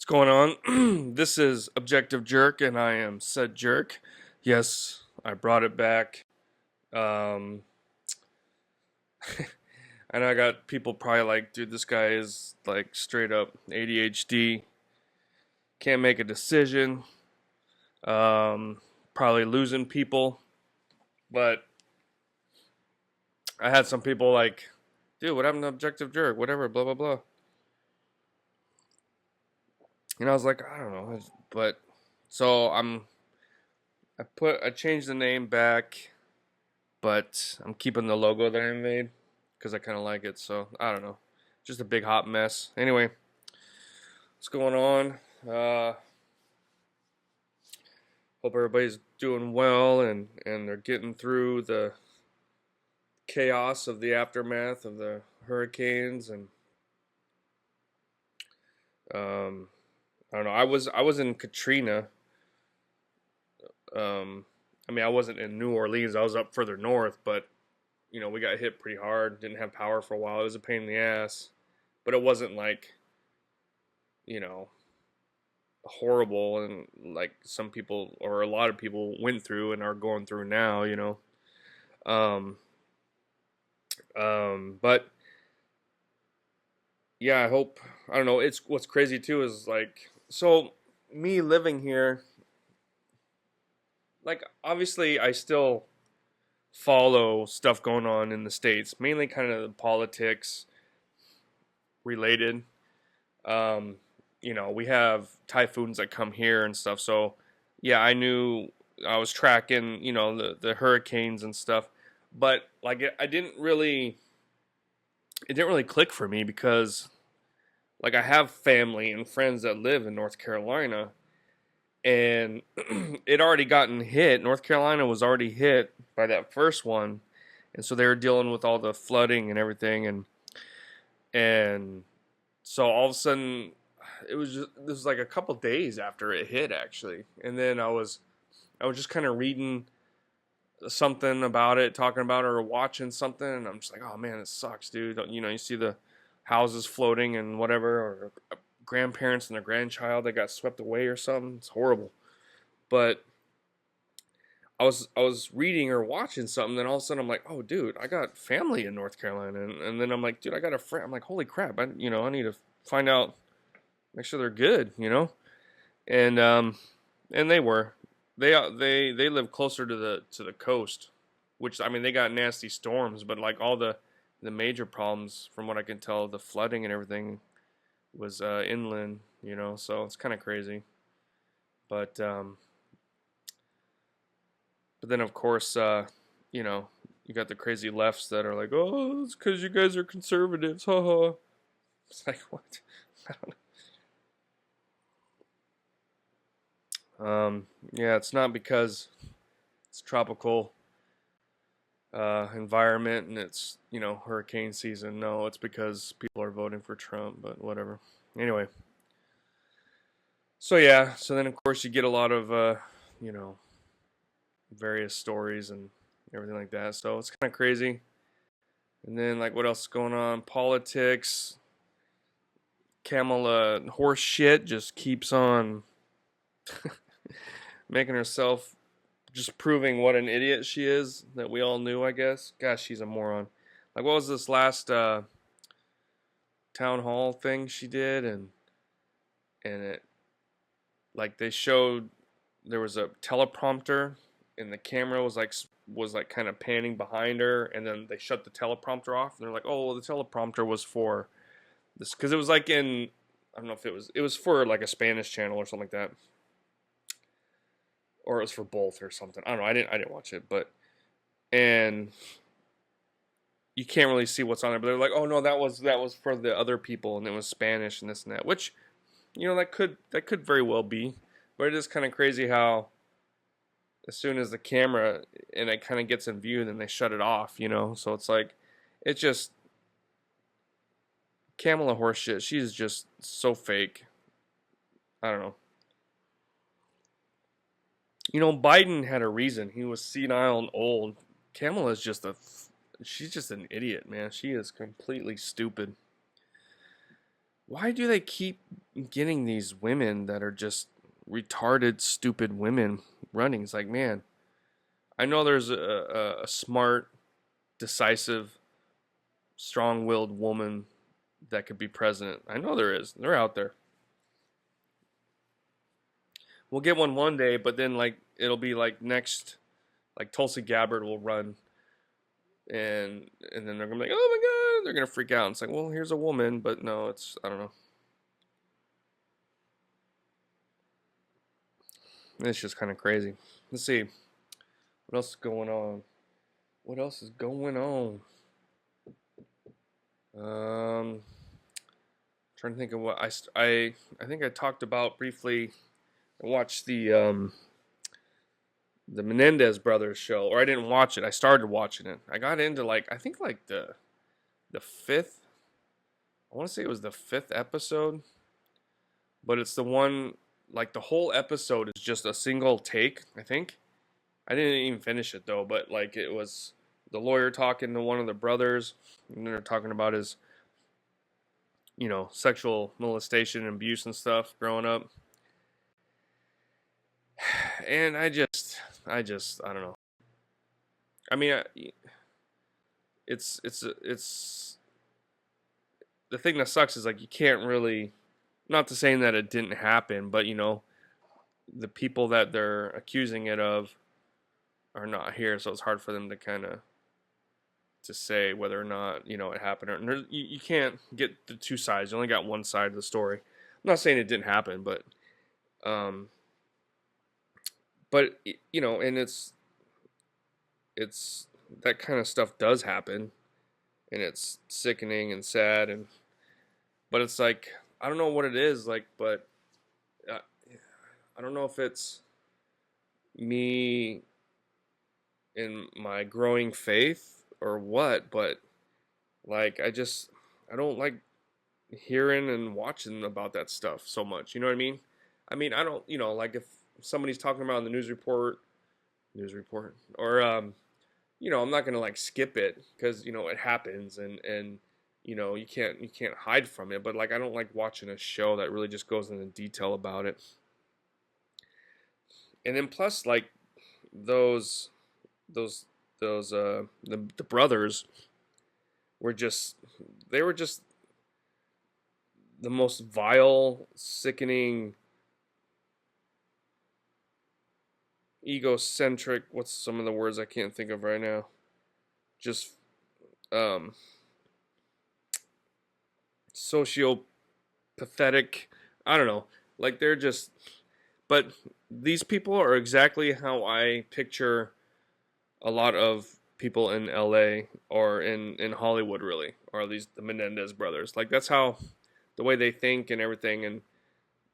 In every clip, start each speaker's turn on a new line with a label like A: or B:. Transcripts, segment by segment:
A: What's going on? This is Objective Jerk, and I am said jerk. Yes, I brought it back. Um, I know I got people probably like, dude, this guy is like straight up ADHD. Can't make a decision. Probably losing people. But I had some people like, dude, what happened to Objective Jerk? Whatever, blah, blah, blah. And I was like, I don't know. But so I changed the name back, but I'm keeping the logo that I made because I kind of like it. So I don't know, just a big hot mess. Anyway, what's going on? Hope everybody's doing well and they're getting through the chaos of the aftermath of the hurricanes and um, I don't know. I was in Katrina. I mean, I wasn't in New Orleans. I was up further north, but we got hit pretty hard. Didn't have power for a while. It was a pain in the ass, but it wasn't like you know horrible and like some people or a lot of people went through and are going through now. Um, but yeah, I hope. I don't know. It's what's crazy too is like so me living here. Like obviously, I still follow stuff going on in the states, mainly kind of the politics related. Um, we have typhoons that come here and stuff. So, yeah, I knew I was tracking, the hurricanes and stuff. But like it didn't really click for me because like I have family and friends that live in North Carolina and it already gotten hit. North Carolina was already hit by that first one. And so they were dealing with all the flooding and everything and so all of a sudden this was like a couple days after it hit actually, and then I was just kind of reading something about it, talking about it, or watching something, and I'm just like, oh man, it sucks, dude. You see the houses floating and whatever, or grandparents and their grandchild that got swept away or something. It's horrible. But I was reading or watching something, then all of a sudden I'm like, oh dude, I got family in North Carolina, and then I'm like, dude, I got a friend. I'm like, holy crap, I need to find out, make sure they're good. And and they live closer to the coast, which I mean they got nasty storms, but like all the major problems from what I can tell, the flooding and everything was inland. So it's kind of crazy. But but then of course you know you got the crazy lefts that are like, oh, it's because you guys are conservatives, haha. It's like what? I don't yeah, it's not because it's tropical environment and it's hurricane season. No, it's because people are voting for Trump. But whatever. Anyway, so yeah, so then of course you get a lot of you know various stories and everything like that. So it's kind of crazy. And then like what else is going on? Politics. Kamala horse shit just keeps on making herself just proving what an idiot she is that we all knew, I guess. Gosh, she's a moron. Like, what was this last town hall thing she did? And it, like, they showed there was a teleprompter, and the camera was like kind of panning behind her, and then they shut the teleprompter off, and they're like, oh, well, the teleprompter was for this, because it was like in, I don't know if it was for like a Spanish channel or something like that, or it was for both or something. I don't know. I didn't watch it, but and you can't really see what's on there. But they're like, oh no, that was for the other people, and it was Spanish and this and that. Which, that could very well be, but it is kind of crazy how as soon as the camera and it kind of gets in view, then they shut it off. So it's like it's just Kamala horseshit. She's just so fake. I don't know. Biden had a reason. He was senile and old. Kamala's she's just an idiot, man. She is completely stupid. why do they keep getting these women that are just retarded, stupid women running? It's like, man, I know there's a smart, decisive, strong-willed woman that could be president. I know there is. They're out there. We'll get one day, but then like it'll be like next, like Tulsi Gabbard will run, and then they're gonna be like, oh my god, they're gonna freak out. And it's like, well, here's a woman, but no, it's I don't know. It's just kind of crazy. Let's see what else is going on. What else is going on? Um, trying to think of what I think I talked about briefly. I watched the Menendez Brothers show, or I didn't watch it. I started watching it. I got into like I think like the fifth. I want to say it was the fifth episode, but it's the one like the whole episode is just a single take. I think I didn't even finish it though, but like it was the lawyer talking to one of the brothers, and they're talking about his sexual molestation and abuse and stuff growing up. And I don't know. I mean, it's the thing that sucks is like you can't really, not to saying that it didn't happen, but the people that they're accusing it of are not here, so it's hard for them to kind of to say whether or not it happened, or you can't get the two sides. You only got one side of the story. I'm not saying it didn't happen, um, but and it's that kind of stuff does happen, and it's sickening and sad, but it's like I don't know what it is like, but uh, I don't know if it's me in my growing faith or what, but like I don't like hearing and watching about that stuff so much. You know what I mean? I mean, I don't, like if somebody's talking about in the news report, or I'm not gonna like skip it because it happens, and you can't hide from it. But like I don't like watching a show that really just goes into detail about it. And then plus like those those the brothers were just they were just the most vile, sickening, egocentric, what's some of the words I can't think of right now, just um sociopathetic, I don't know, like they're just, but these people are exactly how I picture a lot of people in LA or in Hollywood, really, or these the Menendez brothers. Like that's how the way they think and everything, and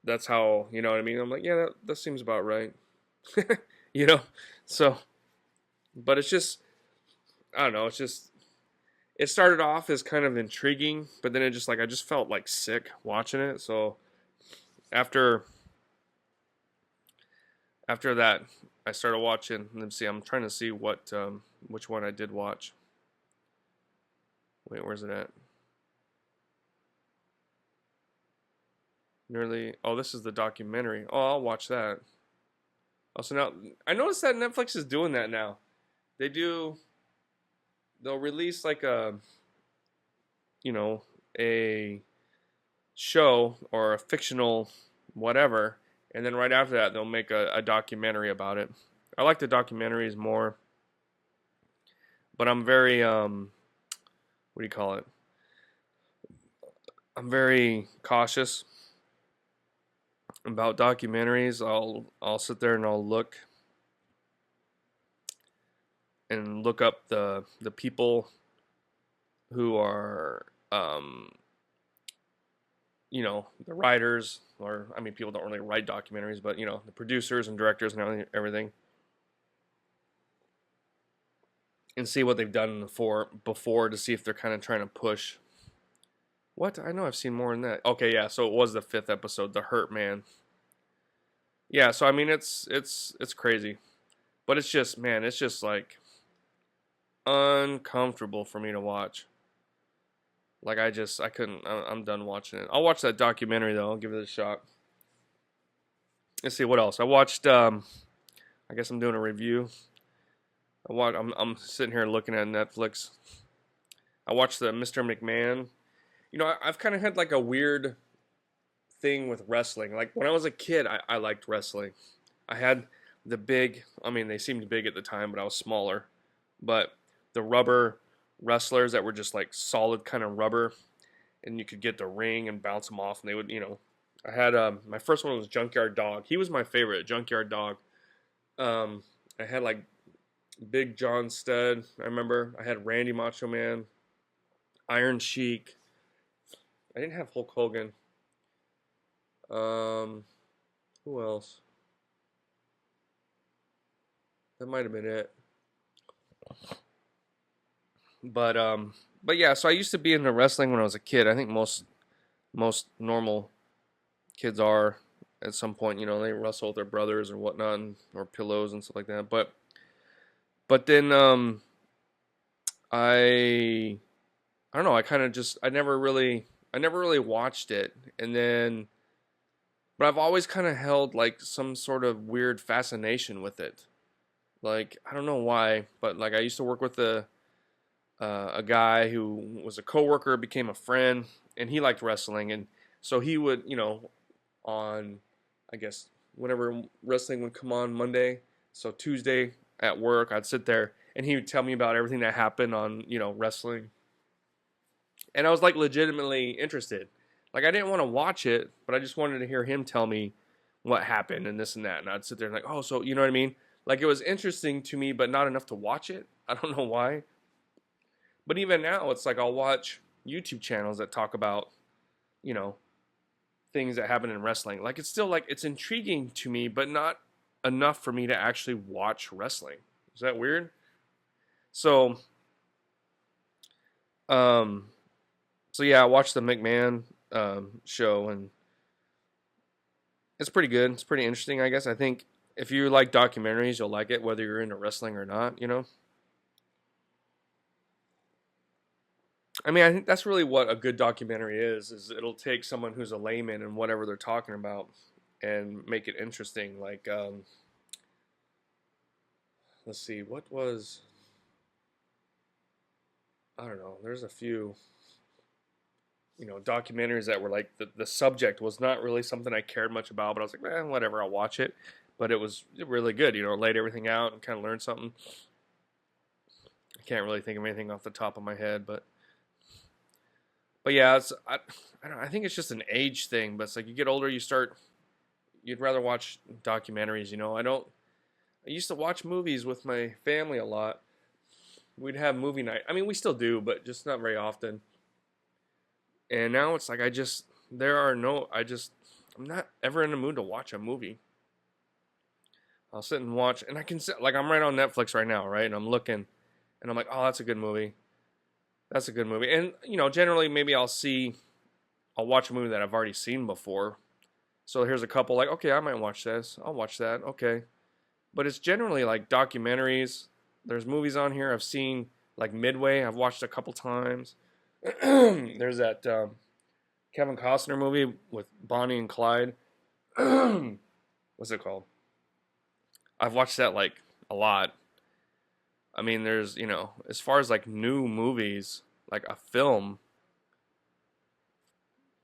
A: that's how what I mean. I'm like, yeah, that seems about right. you know. So, but it's just I don't know. It's just it started off as kind of intriguing, but then it just like I just felt like sick watching it. So after after that, I started watching. Let me see. I'm trying to see what which one I did watch. Wait, where's it at? Nearly. Oh, this is the documentary. Oh, I'll watch that. Oh, so now I noticed that Netflix is doing that now. They do. They'll release like you know, a show or a fictional whatever, and then right after that they'll make a documentary about it. I like the documentaries more, but I'm very what do you call it? I'm very cautious about documentaries. I'll sit there and I'll look up the people who are the writers, or I mean people don't really write documentaries, but the producers and directors and everything, and see what they've done before to see if they're kind of trying to push. What? I know I've seen more than that. Okay, yeah, so it was the fifth episode, The Hurt Man. Yeah, so I mean it's crazy. But it's just, man, it's just like uncomfortable for me to watch. Like I couldn't. I'm done watching it. I'll watch that documentary though. I'll give it a shot. Let's see what else I watched. I guess I'm doing a review. I'm sitting here looking at Netflix. I watched the Mr. McMahon. You know, I've kind of had like a weird thing with wrestling. Like when I was a kid, I liked wrestling. I had the big. I mean, they seemed big at the time, but I was smaller. But the rubber wrestlers that were just like solid kind of rubber, and you could get the ring and bounce them off, and they would, you know. I had my first one was Junkyard Dog. He was my favorite, Junkyard Dog. I had like Big John Studd. I remember I had Randy Macho Man, Iron Sheik. I didn't have Hulk Hogan. Who else? That might have been it. But yeah. So I used to be into wrestling when I was a kid. I think most normal kids are at some point. You know, they wrestle with their brothers or whatnot, or pillows and stuff like that. But then I I don't know. I kind of just I never really watched it, and then but I've always kind of held like some sort of weird fascination with it. Like I don't know why, but like I used to work with a guy who was a coworker, became a friend, and he liked wrestling, and so he would, you know, on I guess whenever wrestling would come on Monday, so Tuesday at work, I'd sit there and he would tell me about everything that happened on, you know, wrestling. And I was like legitimately interested. Like I didn't want to watch it, but I just wanted to hear him tell me what happened and this and that. And I'd sit there and like, oh, so you know what I mean? Like it was interesting to me, but not enough to watch it. I don't know why. But even now, it's like I'll watch YouTube channels that talk about, you know, things that happen in wrestling. Like it's still like it's intriguing to me, but not enough for me to actually watch wrestling. Is that weird? So, um, so yeah, I watched the McMahon show, and it's pretty good. It's pretty interesting, I guess. I think if you like documentaries, you'll like it, whether you're into wrestling or not. You know, I mean, I think that's really what a good documentary is it'll take someone who's a layman and whatever they're talking about and make it interesting. Like, let's see, what was I don't know. There's a few, you know, documentaries that were like the subject was not really something I cared much about, but I was like, whatever, I'll watch it. But it was really good, you know, laid everything out and kind of learned something. I can't really think of anything off the top of my head, but yeah, I don't know, I think it's just an age thing, but it's like you get older, you'd rather watch documentaries, you know. I used to watch movies with my family a lot. We'd have movie night. I mean, we still do, but just not very often. And now it's like I'm not ever in the mood to watch a movie. I'll sit and watch, and I can sit like I'm right on Netflix right now, right? And I'm looking, and I'm like, oh, that's a good movie. That's a good movie. And you know, generally maybe I'll watch a movie that I've already seen before. So here's a couple like, okay, I might watch this. I'll watch that. Okay. But it's generally like documentaries. There's movies on here I've seen, like Midway. I've watched a couple times. There's that Kevin Costner movie with Bonnie and Clyde. What's it called? I've watched that like a lot. I mean, there's, you know, as far as like new movies, like a film,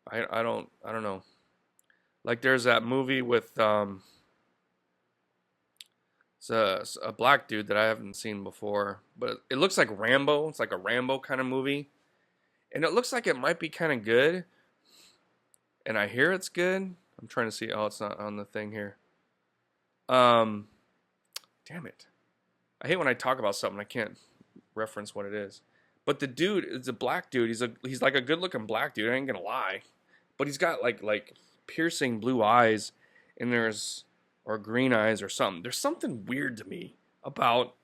A: I don't know. Like there's that movie with it's a black dude that I haven't seen before, but it looks like Rambo. It's like a Rambo kind of movie, and it looks like it might be kind of good. And I hear it's good. I'm trying to see. Oh, it's not on the thing here. Um, damn it! I hate when I talk about something I can't reference what it is. But the dude is a black dude. He's like a good looking black dude. I ain't gonna lie, but he's got like piercing blue eyes, and there's or green eyes or something. There's something weird to me about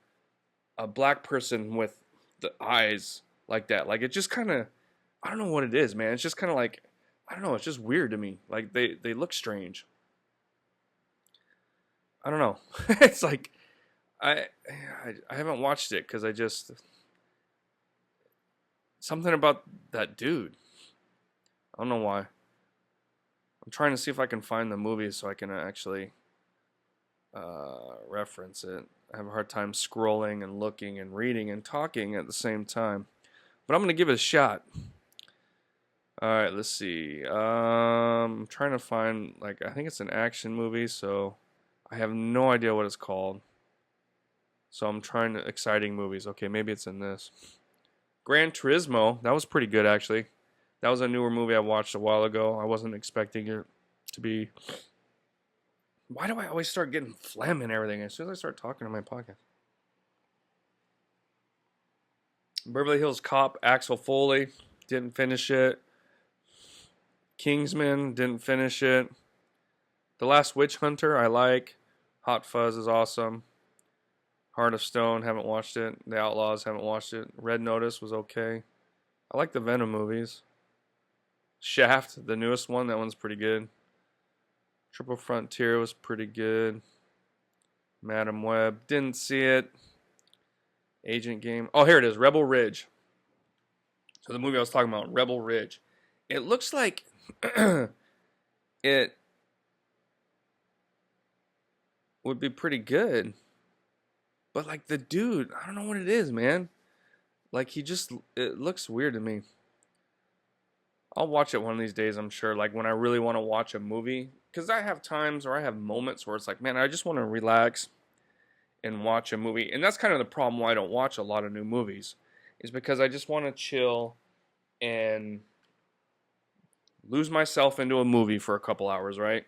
A: a black person with the eyes like that. Like it just kind of, I don't know what it is, man. It's just kind of like, I don't know. It's just weird to me. Like they look strange. I don't know. It's like I I haven't watched it because something about that dude. I don't know why. I'm trying to see if I can find the movie so I can actually reference it. I have a hard time scrolling and looking and reading and talking at the same time. But I'm going to give it a shot. Alright, let's see. I'm trying to find, like, I think it's an action movie, so I have no idea what it's called. So I'm trying to, exciting movies. Okay, maybe it's in this. Gran Turismo, that was pretty good, actually. That was a newer movie I watched a while ago. I wasn't expecting it to be... Why do I always start getting phlegm and everything as soon as I start talking on my podcast? Beverly Hills Cop, Axel Foley, didn't finish it. Kingsman, didn't finish it. The Last Witch Hunter, I like. Hot Fuzz is awesome. Heart of Stone, haven't watched it. The Outlaws, haven't watched it. Red Notice was okay. I like the Venom movies. Shaft, the newest one, that one's pretty good. Triple Frontier was pretty good. Madam Web, didn't see it. Agent Game. Oh, here it is, Rebel Ridge. So the movie I was talking about, Rebel Ridge. It looks like it would be pretty good. But like the dude, I don't know what it is, man. Like it looks weird to me. I'll watch it one of these days, I'm sure. Like when I really want to watch a movie. Because I have times or I have moments where it's like, man, I just want to relax and watch a movie. And that's kind of the problem why I don't watch a lot of new movies. Is because I just want to chill and lose myself into a movie for a couple hours, right?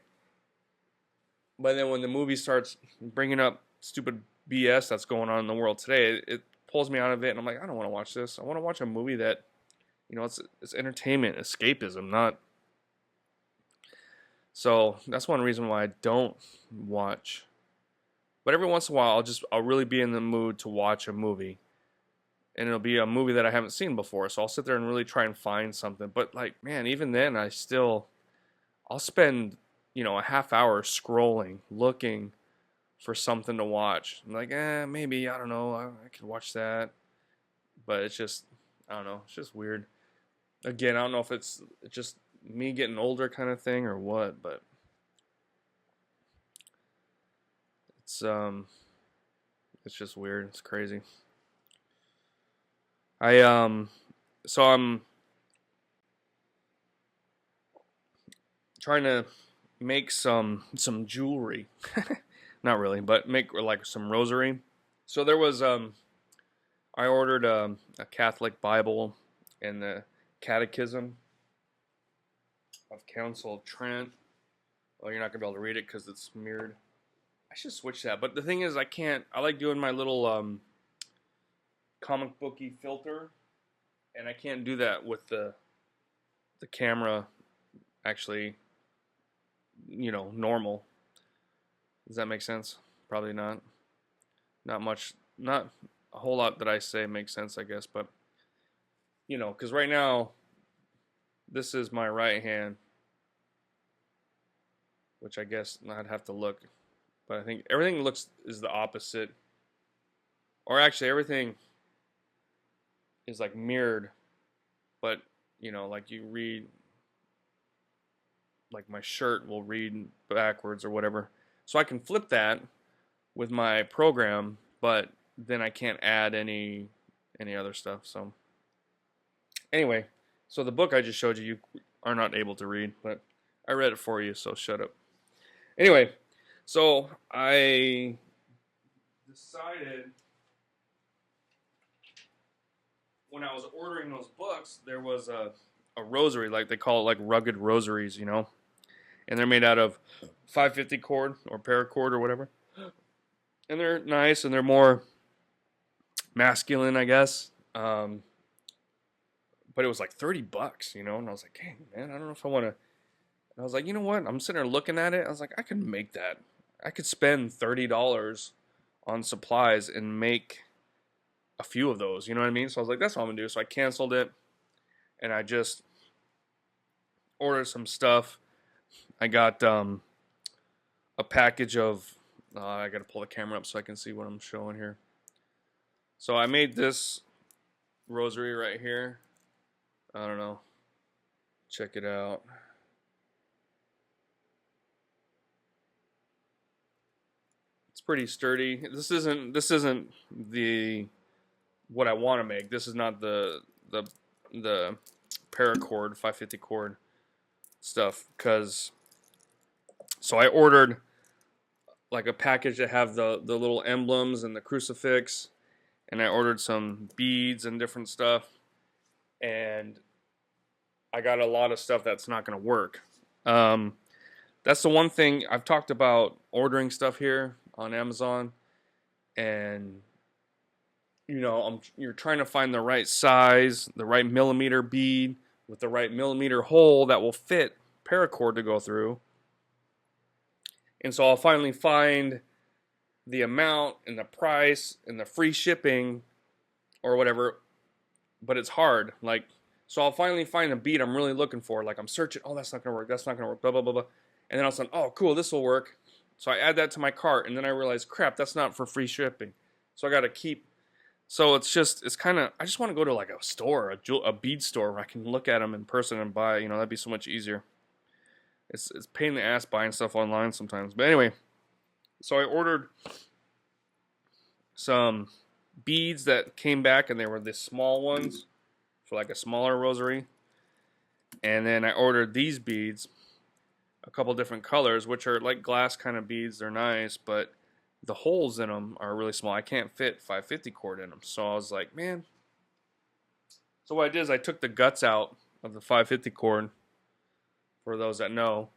A: But then when the movie starts bringing up stupid BS that's going on in the world today, it pulls me out of it, and I'm like, I don't want to watch this. I want to watch a movie that, it's entertainment, escapism, not. So that's one reason why I don't watch. But every once in a while, I'll really be in the mood to watch a movie, and it'll be a movie that I haven't seen before. So I'll sit there and really try and find something. But like, man, even then, I'll spend, a half hour scrolling, looking for something to watch. I'm like, maybe, I don't know, I could watch that. But it's just, I don't know, it's just weird. Again, I don't know if it's just me getting older kind of thing or what, but it's just weird. It's crazy. So I'm trying to make some jewelry. Not really, but make like some rosary. So there was I ordered a Catholic Bible and the Catechism of Council of Trent. Well, you're not gonna be able to read it because it's mirrored. I should switch that, but the thing is, I like doing my little comic booky filter, and I can't do that with the camera. Actually, normal. Does that make sense? Probably not. Not much. Not a whole lot that I say makes sense, I guess, but because right now, this is my right hand, which I guess I'd have to look, but I think everything is the opposite, or actually everything is like mirrored, but like you read, like my shirt will read backwards or whatever, so I can flip that with my program, but then I can't add any other stuff. So anyway, so the book I just showed you are not able to read, but I read it for you, so shut up. Anyway, so I decided when I was ordering those books, there was a rosary, like they call it, like rugged rosaries, and they're made out of 550 cord or paracord or whatever, and they're nice and they're more masculine, I guess. But it was like $30, and I was like, dang, man, I don't know if I want to. I was like, you know what? I'm sitting there looking at it. I was like, I can make that. I could spend $30 on supplies and make a few of those. You know what I mean? So I was like, that's what I'm going to do. So I canceled it, and I just ordered some stuff. I got a package of, I got to pull the camera up so I can see what I'm showing here. So I made this rosary right here. I don't know. Check it out. It's pretty sturdy. This isn't the what I want to make. This is not the paracord 550 cord stuff, because so I ordered like a package that have the little emblems and the crucifix, and I ordered some beads and different stuff, and I got a lot of stuff that's not going to work. Um, that's the one thing I've talked about, ordering stuff here on Amazon, and you're trying to find the right size, the right millimeter bead with the right millimeter hole that will fit paracord to go through. And so I'll finally find the amount and the price and the free shipping or whatever, but it's hard. Like, so I'll finally find a bead I'm really looking for. Like, I'm searching, oh, that's not gonna work, that's not gonna work, blah blah blah blah. And then all of a sudden, oh, cool, this will work. So I add that to my cart, and then I realize, crap, that's not for free shipping. So I got to keep. So it's kind of, I just want to go to like a store, a bead store where I can look at them in person and buy. That'd be so much easier. It's pain in the ass buying stuff online sometimes. But anyway, so I ordered some beads that came back, and they were the small ones for like a smaller rosary. And then I ordered these beads, a couple different colors, which are like glass kind of beads. They're nice, but the holes in them are really small. I can't fit 550 cord in them. So I was like, man. So what I did is I took the guts out of the 550 cord. For those that know,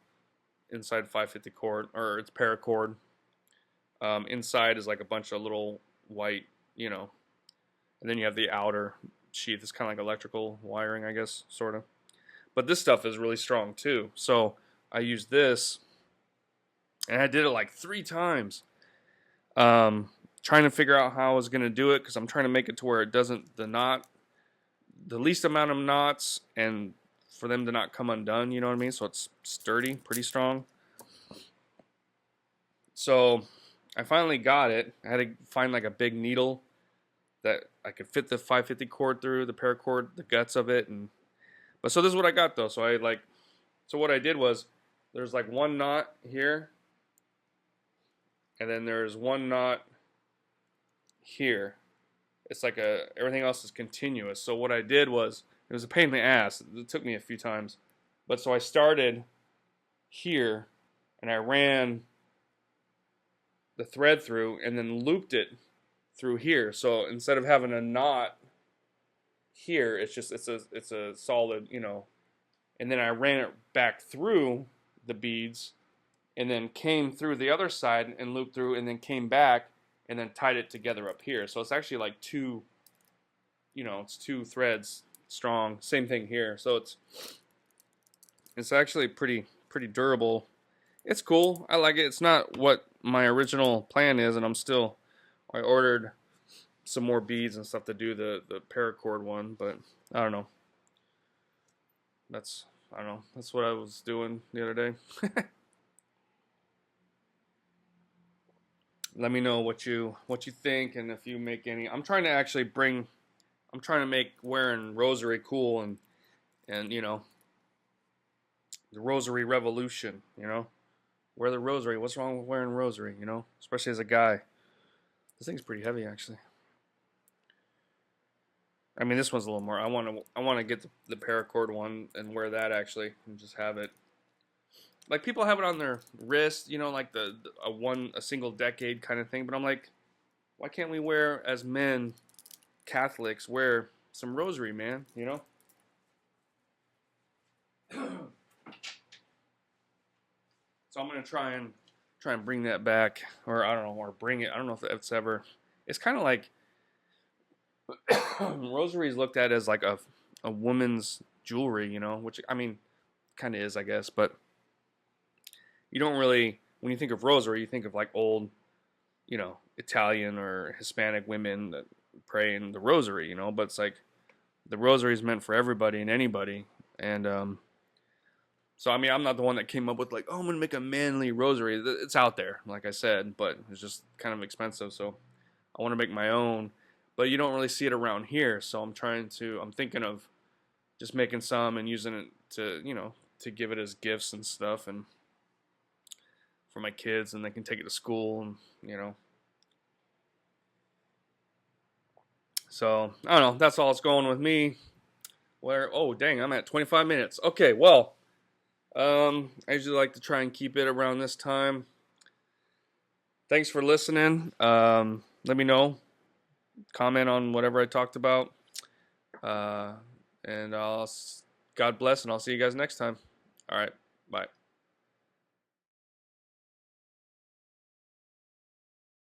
A: inside 550 cord, or it's paracord. Inside is like a bunch of little white, and then you have the outer sheath. It's kind of like electrical wiring, I guess, sort of. But this stuff is really strong too. So I used this, and I did it like 3 times. Trying to figure out how I was going to do it, because I'm trying to make it to where it doesn't, the least amount of knots, and for them to not come undone, you know what I mean? So it's sturdy, pretty strong. So I finally got it. I had to find like a big needle that I could fit the 550 cord through, the paracord, the guts of it, but so this is what I got though. So what I did was, there's like one knot here, and then there's one knot here. It's like everything else is continuous. So what I did was, it was a pain in the ass. It took me a few times. But so I started here, and I ran the thread through, and then looped it through here. So instead of having a knot here, it's a solid, and then I ran it back through the beads, and then came through the other side and looped through, and then came back and then tied it together up here. So it's actually like it's 2 threads strong. Same thing here. So it's actually pretty durable. It's cool. I like it. It's not what my original plan is, and I ordered some more beads and stuff to do the paracord one, but I don't know. That's what I was doing the other day. Let me know what you think, and if you make any. I'm trying to make wearing rosary cool, and the rosary revolution, wear the rosary. What's wrong with wearing rosary, especially as a guy? This thing's pretty heavy, actually. I mean, this one's a little more. I want to get the paracord one and wear that, actually, and just have it. Like, people have it on their wrist, like a single decade kind of thing. But I'm like, why can't we wear, as men, Catholics, wear some rosary, man? So I'm gonna try and bring that back, or I don't know, or bring it. I don't know if it's ever. It's kind of like rosary is looked at as like a woman's jewelry, which, I mean, kind of is, I guess, but you don't really, when you think of rosary, you think of like old, Italian or Hispanic women that pray in the rosary, but it's like the rosary is meant for everybody and anybody, and so I mean, I'm not the one that came up with like, oh, I'm gonna make a manly rosary. It's out there, like I said, but it's just kind of expensive, so I want to make my own. But you don't really see it around here, so I'm thinking of just making some and using it to, to give it as gifts and stuff, and for my kids, and they can take it to school, and So I don't know. That's all it's going with me. Where oh dang, I'm at 25 minutes. Okay, well, I usually like to try and keep it around this time. Thanks for listening. Let me know. Comment on whatever I talked about. Uh, and God bless, and I'll see you guys next time. All right, bye.